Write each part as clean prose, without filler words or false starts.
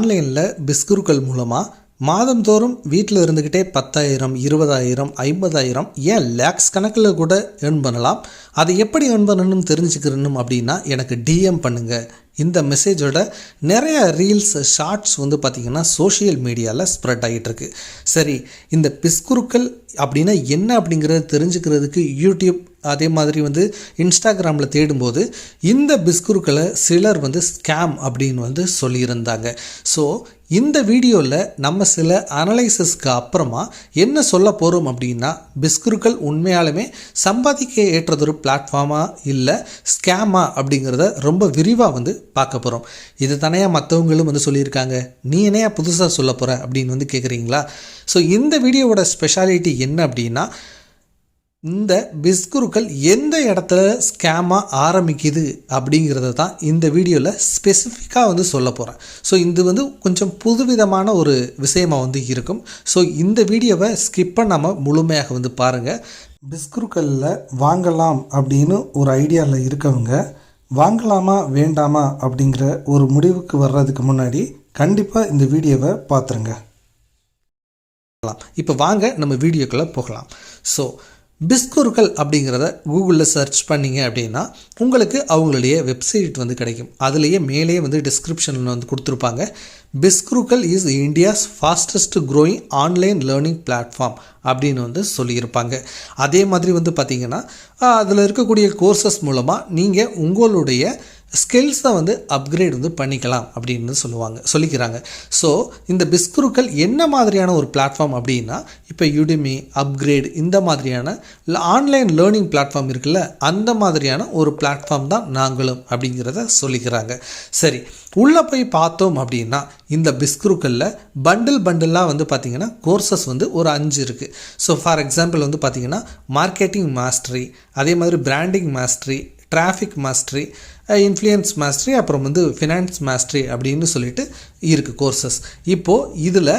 ஆன்லைனில் பிஸ்குருக்கள் மூலமாக மாதந்தோறும் வீட்டில் இருந்துக்கிட்டே 10,000 20,000 50,000 ஏன் லேக்ஸ் கணக்கில் கூட ஏர்ன் பண்ணலாம். அதை எப்படி ஏர்ன் பண்ணணும்னு தெரிஞ்சுக்கிறணும் அப்படின்னா எனக்கு டிஎம் பண்ணுங்கள். இந்த மெசேஜோட நிறைய ரீல்ஸ் ஷார்ட்ஸ் பார்த்திங்கன்னா சோஷியல் மீடியாவில் ஸ்ப்ரெட் ஆகிட்டுருக்கு. சரி, இந்த பிஸ்குருக்கள் அப்படின்னா என்ன அப்படிங்கிறத தெரிஞ்சுக்கிறதுக்கு யூடியூப் அதே மாதிரி இன்ஸ்டாகிராமில் தேடும்போது இந்த பிஸ்குருக்களை சிலர் ஸ்கேம் அப்படின்னு சொல்லியிருந்தாங்க. ஸோ இந்த வீடியோவில் நம்ம சில அனலைசிஸ்க்கு அப்புறமா என்ன சொல்ல போகிறோம் அப்படின்னா, பிஸ்குருக்கள் உண்மையாலுமே சம்பாதிக்க ஏற்றதொரு பிளாட்ஃபார்மா இல்லை ஸ்கேமா அப்படிங்கிறத ரொம்ப விரிவாக பார்க்க போகிறோம். இது தானே மற்றவங்களும் சொல்லியிருக்காங்க, நீ என்னையா புதுசாக சொல்ல போகிற அப்படின்னு கேட்குறீங்களா? ஸோ இந்த வீடியோவோட ஸ்பெஷாலிட்டி என்ன அப்படின்னா, இந்த பிஸ்குருக்கள் எந்த இடத்துல ஸ்கேமாக ஆரம்பிக்குது அப்படிங்கிறத தான் இந்த வீடியோவில் ஸ்பெசிஃபிக்காக சொல்ல போகிறேன். ஸோ இது கொஞ்சம் புதுவிதமான ஒரு விஷயமாக இருக்கும். ஸோ இந்த வீடியோவை ஸ்கிப் பண்ணாமல் முழுமையாக பாருங்கள். பிஸ்குருக்களில் வாங்கலாம் அப்படின்னு ஒரு ஐடியாவில் இருக்கவங்க வாங்கலாமா வேண்டாமா அப்படிங்கிற ஒரு முடிவுக்கு வர்றதுக்கு முன்னாடி கண்டிப்பாக இந்த வீடியோவை பார்த்துருங்க. இப்போ வாங்க நம்ம வீடியோக்குள்ளே போகலாம். ஸோ பிஸ்குருக்கள் அப்படிங்கிறத கூகுளில் சர்ச் பண்ணிங்க அப்படின்னா உங்களுக்கு அவங்களுடைய வெப்சைட் கிடைக்கும். அதுலேயே மேலேயே டிஸ்கிரிப்ஷனில் கொடுத்துருப்பாங்க. பிஸ்குருக்கள் is India's fastest growing online learning platform அப்படின்னு சொல்லியிருப்பாங்க. அதே மாதிரி பார்த்திங்கன்னா அதில் இருக்கக்கூடிய கோர்சஸ் மூலமாக நீங்கள் உங்களுடைய ஸ்கில்ஸை அப்கிரேட் பண்ணிக்கலாம் அப்படின்னு சொல்லிக்கிறாங்க. ஸோ இந்த பிஸ்குருக்கள் என்ன மாதிரியான ஒரு பிளாட்ஃபார்ம் அப்படின்னா, இப்போ யுடிமி அப்கிரேட் இந்த மாதிரியான ஆன்லைன் லேர்னிங் பிளாட்ஃபார்ம் இருக்குல்ல, அந்த மாதிரியான ஒரு பிளாட்ஃபார்ம் தான் நாங்களும் அப்படிங்கிறத சொல்லிக்கிறாங்க. சரி, உள்ளே போய் பார்த்தோம் அப்படின்னா இந்த பிஸ்குருக்களில் பண்டிலாக பார்த்திங்கன்னா கோர்சஸ் ஒரு 5 இருக்குது. ஸோ ஃபார் எக்ஸாம்பிள் பார்த்திங்கன்னா மார்க்கெட்டிங் மாஸ்டரி, அதே மாதிரி branding mastery, traffic mastery, influence mastery, அப்புறம் ஃபினான்ஸ் மாஸ்டரி அப்படின்னு சொல்லிட்டு இருக்குது கோர்சஸ். இப்போது இதில்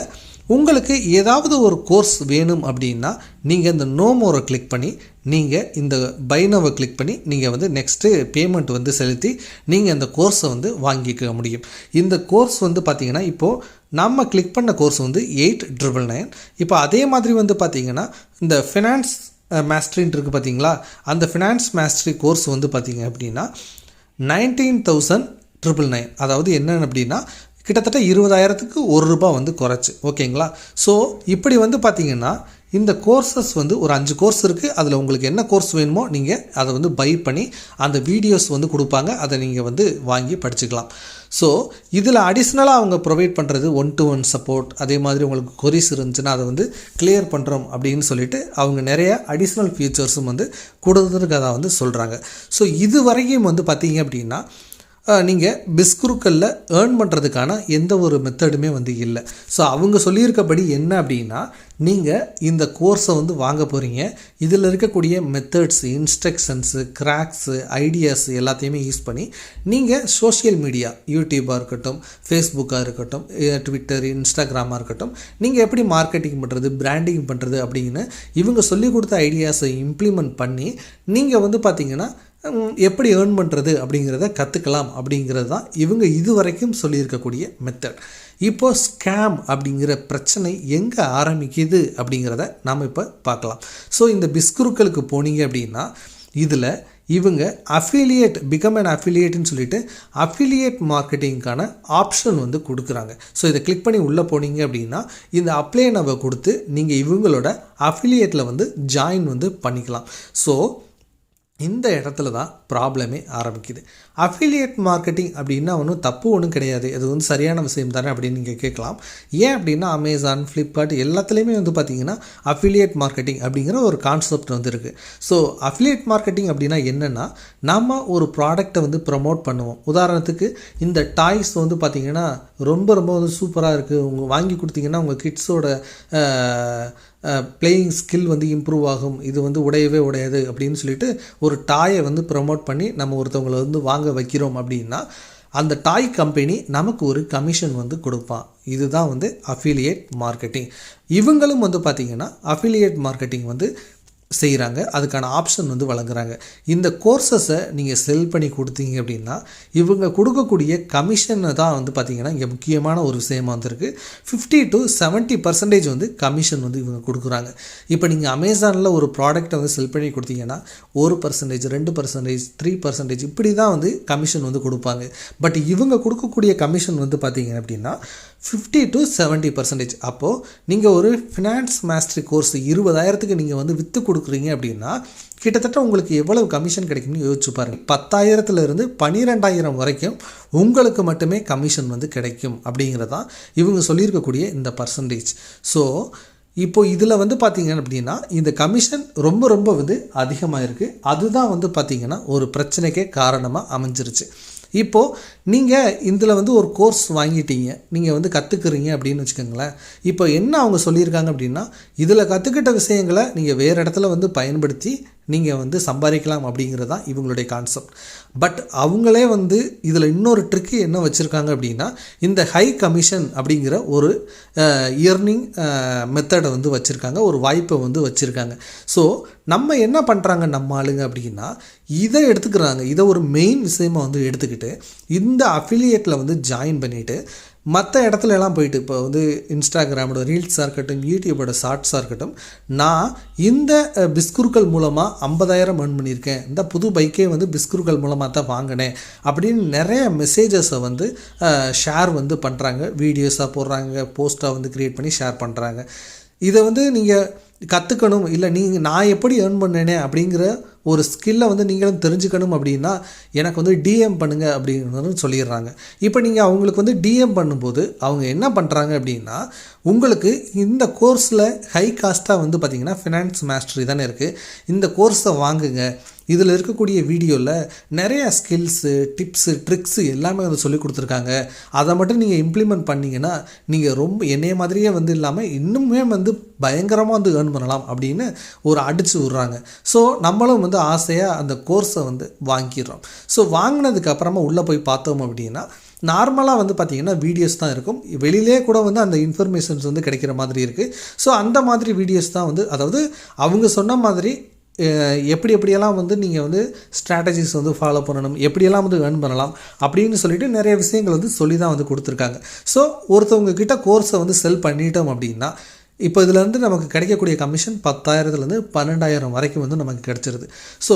உங்களுக்கு ஏதாவது ஒரு கோர்ஸ் வேணும் அப்படின்னா நீங்கள் இந்த நோமோரை கிளிக் பண்ணி நீங்கள் இந்த பைனோவை கிளிக் பண்ணி நீங்கள் நெக்ஸ்ட்டு பேமெண்ட் செலுத்தி நீங்கள் அந்த கோர்ஸை வாங்கிக்க முடியும். இந்த கோர்ஸ் பார்த்திங்கன்னா இப்போது நம்ம கிளிக் பண்ண கோர்ஸ் 8,999. இப்போ அதே மாதிரி பார்த்திங்கன்னா இந்த ஃபினான்ஸ் மாஸ்டரின்னு இருக்குது பார்த்தீங்களா, அந்த ஃபினான்ஸ் மாஸ்டரி கோர்ஸ் பார்த்திங்க அப்படின்னா 19,999. அதாவது என்னென்னு அப்படின்னா கிட்டத்தட்ட 20,000க்கு ₹1 குறைச்சி. ஓகேங்களா? ஸோ இப்படி பார்த்திங்கன்னா இந்த கோர்சஸ் ஒரு 5 கோர்ஸ் இருக்குது. அதில் உங்களுக்கு என்ன கோர்ஸ் வேணுமோ நீங்கள் அதை பை பண்ணி அந்த வீடியோஸ் கொடுப்பாங்க. அதை நீங்கள் வாங்கி படிச்சுக்கலாம். ஸோ இதில் அடிஷ்னலாக அவங்க ப்ரொவைட் பண்ணுறது 1-to-1 சப்போர்ட், அதே மாதிரி உங்களுக்கு கொரிஸ் இருந்துச்சுன்னா அதை கிளியர் பண்ணுறோம் அப்படின்னு சொல்லிட்டு அவங்க நிறைய அடிஷ்னல் ஃபீச்சர்ஸும் கொடுத்துருக்கதா சொல்கிறாங்க. ஸோ இது வரைக்கும் பார்த்தீங்க அப்படின்னா நீங்கள் பிஸ்குருக்களில் ஏர்ன் பண்ணுறதுக்கான எந்த ஒரு மெத்தடுமே இல்லை. ஸோ அவங்க சொல்லியிருக்கபடி என்ன அப்படின்னா, நீங்கள் இந்த கோர்ஸை வாங்க போகிறீங்க. இதில் இருக்கக்கூடிய மெத்தட்ஸு, இன்ஸ்ட்ரக்ஷன்ஸு, கிராக்ஸு, ஐடியாஸ் எல்லாத்தையுமே யூஸ் பண்ணி நீங்கள் சோஷியல் மீடியா, யூடியூப்பாக இருக்கட்டும், ஃபேஸ்புக்காக இருக்கட்டும், ட்விட்டர், இன்ஸ்டாகிராமாக இருக்கட்டும், நீங்கள் எப்படி மார்க்கெட்டிங் பண்ணுறது, பிராண்டிங் பண்ணுறது அப்படின்னு இவங்க சொல்லிக் கொடுத்த ஐடியாஸை இம்ப்ளிமெண்ட் பண்ணி நீங்கள் பார்த்திங்கன்னா எப்படி ஏர்ன் பண்ணுறது அப்படிங்கிறத கற்றுக்கலாம் அப்படிங்கிறது தான் இவங்க இதுவரைக்கும் சொல்லியிருக்கக்கூடிய மெத்தட். இப்போது ஸ்கேம் அப்படிங்கிற பிரச்சனை எங்கே ஆரம்பிக்குது அப்படிங்கிறத நாம் இப்போ பார்க்கலாம். ஸோ இந்த பிஸ்குருக்களுக்கு போனீங்க அப்படின்னா இதில் இவங்க அஃபிலியேட் பிகம் அண்ட் அஃபிலியேட்னு சொல்லிட்டு அஃபிலியேட் மார்க்கெட்டிங்கான ஆப்ஷன் கொடுக்குறாங்க. ஸோ இதை கிளிக் பண்ணி உள்ளே போனீங்க அப்படின்னா இந்த அப்ளை நவ கொடுத்து நீங்கள் இவங்களோட அஃபிலியேட்டில் ஜாயின் பண்ணிக்கலாம். ஸோ இந்த இடத்துல தான் ப்ராப்ளமே ஆரம்பிக்குது. அஃபிலியேட் மார்க்கெட்டிங் அப்படின்னா ஒன்றும் கிடையாது, அது சரியான விஷயம் தானே அப்படின்னு நீங்கள் கேட்கலாம். ஏன் அப்படின்னா அமேசான், ஃப்ளிப்கார்ட் எல்லாத்துலேயுமே பார்த்திங்கன்னா அஃபிலியேட் மார்க்கெட்டிங் அப்படிங்கிற ஒரு கான்செப்ட் இருக்குது. ஸோ அஃபிலியேட் மார்க்கெட்டிங் அப்படின்னா என்னென்னா, நம்ம ஒரு ப்ராடக்டை ப்ரமோட் பண்ணுவோம். உதாரணத்துக்கு இந்த டாய்ஸ் பார்த்திங்கன்னா ரொம்ப சூப்பராக இருக்குது, உங்கள் வாங்கி கொடுத்தீங்கன்னா உங்கள் கிட்ஸோட பிளேயிங் ஸ்கில் இம்ப்ரூவ் ஆகும், இது உடையவே உடையாது அப்படின்னு சொல்லிட்டு ஒரு டாயை ப்ரமோட் பண்ணி நம்ம ஒருத்தவங்களை வாங்க வைக்கிறோம் அப்படின்னா அந்த டாய் கம்பெனி நமக்கு ஒரு கமிஷன் கொடுப்பான். இதுதான் அஃபிலியேட் மார்க்கெட்டிங். இவங்களும் பார்த்திங்கன்னா அஃபிலியேட் மார்க்கெட்டிங் செய்கிறாங்க, அதுக்கான ஆப்ஷன் வந்து வழங்குறாங்க. இந்த கோர்சஸை நீங்கள் செல் பண்ணி கொடுத்தீங்க அப்படின்னா இவங்க கொடுக்கக்கூடிய கமிஷனை தான் வந்து பார்த்திங்கன்னா இங்கே முக்கியமான ஒரு விஷயமா வந்திருக்கு. 50 to 70% வந்து கமிஷன் வந்து இவங்க கொடுக்குறாங்க. இப்போ நீங்கள் அமேசானில் ஒரு ப்ராடக்டை வந்து செல் பண்ணி கொடுத்தீங்கன்னா 1%, 2%, 3% இப்படி தான் வந்து கமிஷன் வந்து கொடுப்பாங்க. பட் இவங்க கொடுக்கக்கூடிய கமிஷன் வந்து பார்த்திங்க அப்படின்னா 50 to 70%. அப்போது நீங்கள் ஒரு ஃபினான்ஸ் மாஸ்டரி கோர்ஸ் 20,000க்கு நீங்கள் வந்து விற்று கொடுக்குறீங்க அப்படின்னா கிட்டத்தட்ட உங்களுக்கு எவ்வளவு கமிஷன் கிடைக்கும்னு யோசிச்சு பாருங்கள். 10,000லேருந்து 12,000 வரைக்கும் உங்களுக்கு மட்டுமே கமிஷன் வந்து கிடைக்கும் அப்படிங்கிறதான் இவங்க சொல்லியிருக்கக்கூடிய இந்த பர்சன்டேஜ். ஸோ இப்போ இதில் வந்து பார்த்திங்க அப்படின்னா இந்த கமிஷன் ரொம்ப வந்து அதிகமாக இருக்குது. அதுதான் வந்து பார்த்திங்கன்னா ஒரு பிரச்சனைக்கே காரணமாக அமைஞ்சிருச்சு. இப்போது நீங்கள் இதில் வந்து ஒரு கோர்ஸ் வாங்கிட்டீங்க, நீங்கள் வந்து கற்றுக்குறீங்க அப்படின்னு வச்சுக்கோங்களேன். இப்போ என்ன அவங்க சொல்லியிருக்காங்க அப்படின்னா இதில் கற்றுக்கிட்ட விஷயங்களை நீங்கள் வேறு இடத்துல வந்து பயன்படுத்தி நீங்கள் வந்து சம்பாதிக்கலாம் அப்படிங்கிறது தான் இவங்களுடைய கான்செப்ட். பட் அவங்களே வந்து இதில் இன்னொரு ட்ரிக்கு என்ன வச்சுருக்காங்க அப்படின்னா இந்த ஹை கமிஷன் அப்படிங்கிற ஒரு இயர்னிங் மெத்தடை வந்து வச்சுருக்காங்க, ஒரு வாய்ப்பை வந்து வச்சுருக்காங்க. ஸோ நம்ம என்ன பண்ணுறாங்க நம்ம ஆளுங்க அப்படின்னா இதை எடுத்துக்கிறாங்க, இதை ஒரு மெயின் விஷயமாக வந்து எடுத்துக்கிட்டு இந்த அஃபிலியேட்டில் வந்து ஜாயின் பண்ணிவிட்டு மற்ற இடத்துல எல்லாம் போயிட்டு இப்போ வந்து இன்ஸ்டாகிராமோட ரீல்ஸாக இருக்கட்டும், யூடியூபோட ஷார்ட்ஸாக இருக்கட்டும், நான் இந்த பிஸ்குருக்கள் மூலமாக 50,000 earn பண்ணியிருக்கேன், இந்த புது பைக்கே வந்து பிஸ்குருக்கள் மூலமாக தான் வாங்கினேன் அப்படின்னு நிறைய மெசேஜஸை வந்து ஷேர் வந்து பண்ணுறாங்க, வீடியோஸாக போடுறாங்க, போஸ்ட்டாக வந்து க்ரியேட் பண்ணி ஷேர் பண்ணுறாங்க. இதை வந்து நீங்கள் கற்றுக்கணும், இல்லை நான் எப்படி ஏர்ன் பண்ணேனே அப்படிங்கிற ஒரு ஸ்கில்லை வந்து நீங்களும் தெரிஞ்சுக்கணும் அப்படின்னா எனக்கு வந்து டிஎம் பண்ணுங்கள் அப்படிங்கிறது சொல்லிடுறாங்க. இப்போ நீங்கள் அவங்களுக்கு வந்து டிஎம் பண்ணும்போது அவங்க என்ன பண்ணுறாங்க அப்படின்னா உங்களுக்கு இந்த கோர்ஸில் ஹை காஸ்ட்டாக வந்து பார்த்திங்கன்னா ஃபினான்ஸ் மாஸ்டரி தானே இருக்குது, இந்த கோர்ஸை வாங்குங்க, இதில் இருக்கக்கூடிய வீடியோவில் நிறைய ஸ்கில்ஸு, டிப்ஸு, ட்ரிக்ஸு எல்லாமே வந்து சொல்லி கொடுத்துருக்காங்க, அதை மட்டும் நீங்கள் இம்ப்ளிமெண்ட் பண்ணிங்கன்னா நீங்கள் ரொம்ப என்னைய மாதிரியே வந்து இல்லாமல் இன்னுமே வந்து பயங்கரமாக வந்து ஏர்ன் பண்ணலாம் அப்படின்னு ஒரு அடித்து விட்றாங்க. ஸோ நம்மளும் வந்து ஆசையாக அந்த கோர்ஸை வந்து வாங்கிடுறோம். ஸோ வாங்கினதுக்கு அப்புறமா உள்ளே போய் பார்த்தோம் அப்படின்னா நார்மலாக வந்து பார்த்திங்கன்னா வீடியோஸ் தான் இருக்கும், வெளியிலே கூட வந்து அந்த இன்ஃபர்மேஷன்ஸ் வந்து கிடைக்கிற மாதிரி இருக்குது. ஸோ அந்த மாதிரி வீடியோஸ் தான் வந்து, அதாவது அவங்க சொன்ன மாதிரி எப்படியெல்லாம் வந்து நீங்கள் வந்து ஸ்ட்ராட்டஜிஸ் வந்து ஃபாலோ பண்ணணும், எப்படியெல்லாம் வந்து ஏர்ன் பண்ணலாம் அப்படின்னு சொல்லிட்டு நிறைய விஷயங்கள் வந்து சொல்லி தான் வந்து கொடுத்துருக்காங்க. ஸோ ஒருத்தவங்க கிட்ட கோர்ஸை வந்து செல் பண்ணிட்டோம் அப்படின்னா இப்போ இதில் வந்து நமக்கு கிடைக்கக்கூடிய கமிஷன் 10,000லேருந்து 12,000 வரைக்கும் வந்து நமக்கு கிடச்சிருது. ஸோ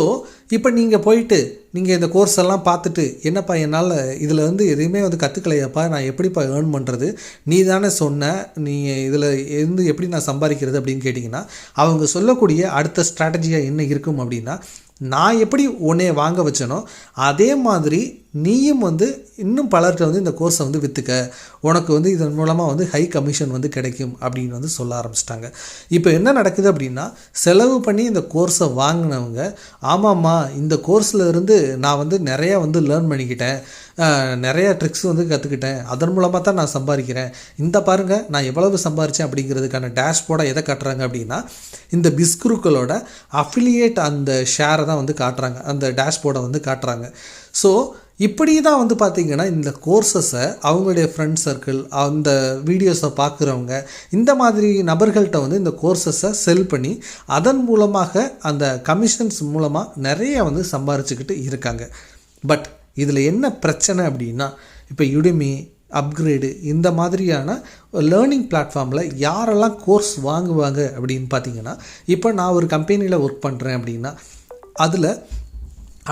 இப்போ நீங்கள் போயிட்டு நீங்கள் இந்த கோர்ஸ் எல்லாம் பார்த்துட்டு என்னப்பா என்னால் இதில் வந்து எதையுமே வந்து கற்றுக்கலையாப்பா, நான் எப்படிப்பா ஏர்ன் பண்ணுறது, நீ தானே சொன்ன, நீங்கள் இதில் இருந்து எப்படி நான் சம்பாதிக்கிறது அப்படின்னு கேட்டிங்கன்னா அவங்க சொல்லக்கூடிய அடுத்த ஸ்ட்ராட்டஜியாக என்ன இருக்கும் அப்படின்னா நான் எப்படி உன்னைய வாங்க வச்சனோ அதே மாதிரி நீயும் வந்து இன்னும் பலர்கிட்ட வந்து இந்த கோர்ஸை வந்து விற்றுக்க, உனக்கு வந்து இதன் மூலமாக வந்து ஹை கமிஷன் வந்து கிடைக்கும் அப்படின்னு வந்து சொல்ல ஆரம்பிச்சிட்டாங்க. இப்போ என்ன நடக்குது அப்படின்னா செலவு பண்ணி இந்த கோர்ஸை வாங்கினவங்க ஆமாம்மா இந்த கோர்ஸில் இருந்து நான் வந்து நிறையா வந்து லேர்ன் பண்ணிக்கிட்டேன், நிறையா ட்ரிக்ஸ் வந்து கற்றுக்கிட்டேன், அதன் மூலமாக தான் நான் சம்பாதிக்கிறேன், இந்த பாருங்கள் நான் எவ்வளவு சம்பாதிச்சேன் அப்படிங்கிறதுக்கான டேஷ்போர்டை எதை காட்டுறாங்க அப்படின்னா இந்த பிஸ்குருக்களோட அஃபிலியேட் அந்த ஷேரை தான் வந்து காட்டுறாங்க, அந்த டேஷ்போர்டை வந்து காட்டுறாங்க. ஸோ இப்படி தான் வந்து பார்த்திங்கன்னா இந்த கோர்சஸை அவங்களுடைய ஃப்ரெண்ட் சர்க்கிள், அந்த வீடியோஸை பார்க்குறவங்க, இந்த மாதிரி நபர்கள்ட்ட வந்து இந்த கோர்சஸை செல் பண்ணி அதன் மூலமாக அந்த கமிஷன்ஸ் மூலமாக நிறைய வந்து சம்பாரிச்சுக்கிட்டு இருக்காங்க. பட் இதில் என்ன பிரச்சனை அப்படின்னா இப்போ யுடெமி, அப்கிரேடு இந்த மாதிரியான லேர்னிங் பிளாட்ஃபார்மில் யாரெல்லாம் கோர்ஸ் வாங்குவாங்க அப்படின்னு பார்த்தீங்கன்னா இப்போ நான் ஒரு கம்பெனியில் ஒர்க் பண்ணுறேன் அப்படின்னா அதில்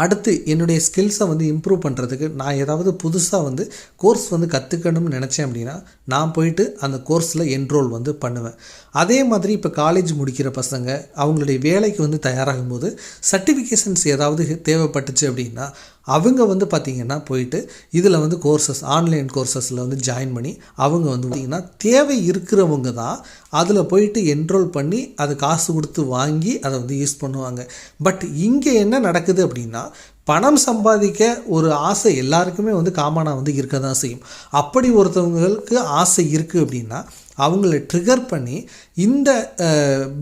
அடுத்து என்னுடைய ஸ்கில்ஸை வந்து இம்ப்ரூவ் பண்ணுறதுக்கு நான் ஏதாவது புதுசாக வந்து கோர்ஸ் வந்து கற்றுக்கணும்னு நினச்சேன் அப்படின்னா நான் போயிட்டு அந்த கோர்ஸில் என்ரோல் வந்து பண்ணுவேன். அதே மாதிரி இப்போ காலேஜ் முடிக்கிற பசங்க அவங்களுடைய வேலைக்கு வந்து தயாராகும் போது சர்டிஃபிகேஷன்ஸ் ஏதாவது தேவைப்பட்டுச்சு அப்படின்னா அவங்க வந்து பார்த்திங்கன்னா போயிட்டு இதில் வந்து கோர்சஸ், ஆன்லைன் கோர்சஸில் வந்து ஜாயின் பண்ணி அவங்க வந்து பார்த்திங்கன்னா தேவை இருக்கிறவங்க தான் அதில் போயிட்டு என்ரோல் பண்ணி அதை காசு கொடுத்து வாங்கி அதை வந்து யூஸ் பண்ணுவாங்க. பட் இங்கே என்ன நடக்குது அப்படின்னா பணம் சம்பாதிக்க ஒரு ஆசை எல்லாருக்குமே வந்து காமனாக வந்து இருக்க தான் செய்யும். அப்படி ஒருத்தவங்களுக்கு ஆசை இருக்குது அப்படின்னா அவங்கள ட்ரிகர் பண்ணி இந்த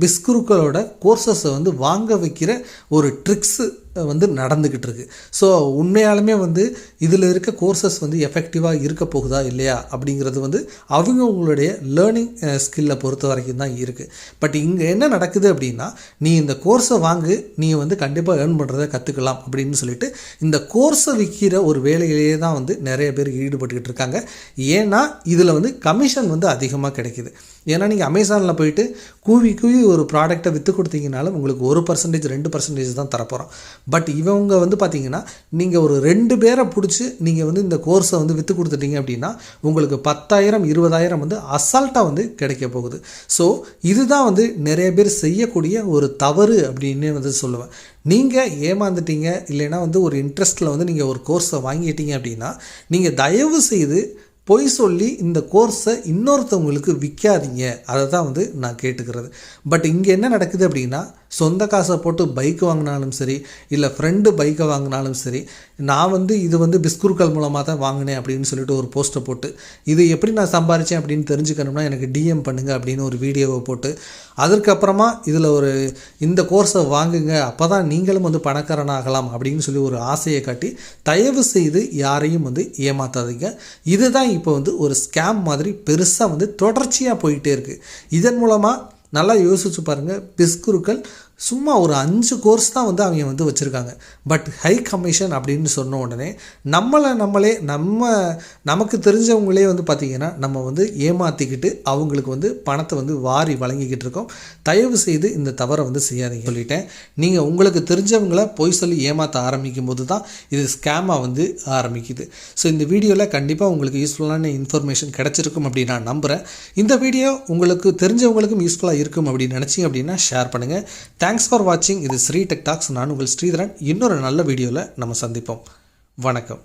பிஸ்குருக்களோட கோர்சஸை வந்து வாங்க வைக்கிற ஒரு ட்ரிக்ஸு வந்து நடந்துக்கிட்டு இருக்கு. ஸோ உண்மையாலுமே வந்து இதில் இருக்க கோர்சஸ் வந்து எஃபெக்டிவாக இருக்க போகுதா இல்லையா அப்படிங்கிறது வந்து அவங்களுடைய லேர்னிங் ஸ்கில்லை பொறுத்த வரைக்கும் தான் இருக்குது. பட் இங்கே என்ன நடக்குது அப்படின்னா, நீ இந்த கோர்ஸை வாங்கு, நீ வந்து கண்டிப்பாக ஏர்ன் பண்ணுறதை கற்றுக்கலாம் அப்படின்னு சொல்லிட்டு இந்த கோர்ஸை விற்கிற ஒரு வேலையிலேயே தான் வந்து நிறைய பேர் ஈடுபட்டுக்கிட்டு இருக்காங்க. ஏன்னா இதில் வந்து கமிஷன் வந்து அதிகமாக கிடைக்கிது. ஏன்னா நீங்கள் அமேசானில் போயிட்டு கூவி ஒரு ப்ராடக்டை விற்று கொடுத்தீங்கனாலும் உங்களுக்கு 1% 2% தான் தரப்போகிறோம். பட் இவங்க வந்து பார்த்திங்கன்னா, நீங்கள் ஒரு 2 பேரை பிடிச்சி நீங்கள் வந்து இந்த கோர்ஸை வந்து விற்று கொடுத்துட்டீங்க அப்படின்னா உங்களுக்கு 10,000 20,000 வந்து அசால்ட்டாக வந்து கிடைக்க போகுது. ஸோ இதுதான் வந்து நிறைய பேர் செய்யக்கூடிய ஒரு தவறு அப்படின்னு வந்து சொல்லுவேன். நீங்கள் ஏமாந்துட்டீங்க இல்லைன்னா வந்து ஒரு இன்ட்ரெஸ்ட்டில் வந்து நீங்கள் ஒரு கோர்ஸை வாங்கிட்டீங்க அப்படின்னா நீங்கள் தயவு செய்து பொய் சொல்லி இந்த கோர்ஸை இன்னொருத்தவங்களுக்கு விற்காதீங்க. அதை தான் வந்து நான் கேட்டுக்கிறது. பட் இங்கே என்ன நடக்குது அப்படின்னா, சொந்த காசை போட்டு பைக் வாங்கினாலும் சரி, இல்லை ஃப்ரெண்டு பைக்கை வாங்கினாலும் சரி, நான் வந்து இது வந்து பிஸ்குருக்கள் மூலமாக தான் வாங்கினேன் அப்படின்னு சொல்லிட்டு ஒரு போஸ்ட்டை போட்டு, இது எப்படி நான் சம்பாதிச்சேன் அப்படின்னு தெரிஞ்சுக்கணும்னா எனக்கு டிஎம் பண்ணுங்கள் அப்படின்னு ஒரு வீடியோவை போட்டு, அதற்கப்புறமா இதில் ஒரு இந்த கோர்ஸை வாங்குங்க, அப்போ தான் நீங்களும் வந்து பணக்காரனாகலாம் அப்படின்னு சொல்லி ஒரு ஆசையை காட்டி தயவு செய்து யாரையும் வந்து ஏமாற்றாதீங்க. இதுதான் இப்போ வந்து ஒரு ஸ்கேம் மாதிரி பெருசாக வந்து தொடர்ச்சியாக போயிட்டே இருக்குது. இதன் மூலமாக நல்லா யோசிச்சு பாருங்கள், பிஸ்குருக்கள் சும்மா ஒரு 5 கோர்ஸ் தான் வந்து அவங்க வந்து வச்சுருக்காங்க. பட் ஹை கமிஷன் அப்படின்னு சொன்ன உடனே நமக்கு தெரிஞ்சவங்களே வந்து பார்த்திங்கன்னா நம்ம வந்து ஏமாற்றிக்கிட்டு அவங்களுக்கு வந்து பணத்தை வந்து வாரி வழங்கிக்கிட்டு இருக்கோம். தயவு செய்து இந்த தவறை வந்து செய்யாதீங்க சொல்லிட்டேன். நீங்கள் உங்களுக்கு தெரிஞ்சவங்கள பொய் சொல்லி ஏமாற்ற ஆரம்பிக்கும் போது தான் இது ஸ்கேமாக வந்து ஆரம்பிக்குது. ஸோ இந்த வீடியோவில் கண்டிப்பாக உங்களுக்கு யூஸ்ஃபுல்லான இன்ஃபர்மேஷன் கிடச்சிருக்கும் அப்படின்னு நான் நம்புகிறேன். இந்த வீடியோ உங்களுக்கு தெரிஞ்சவங்களுக்கும் யூஸ்ஃபுல்லாக இருக்கும் அப்படின்னு நினச்சிங்க அப்படின்னா ஷேர் பண்ணுங்கள். தேங்க்ஸ் ஃபார் வாட்சிங். இது ஸ்ரீ டெக் டாக்ஸ். நான் உங்கள் ஸ்ரீதரன். இன்னொரு நல்ல வீடியோவில் நம்ம சந்திப்போம். வணக்கம்.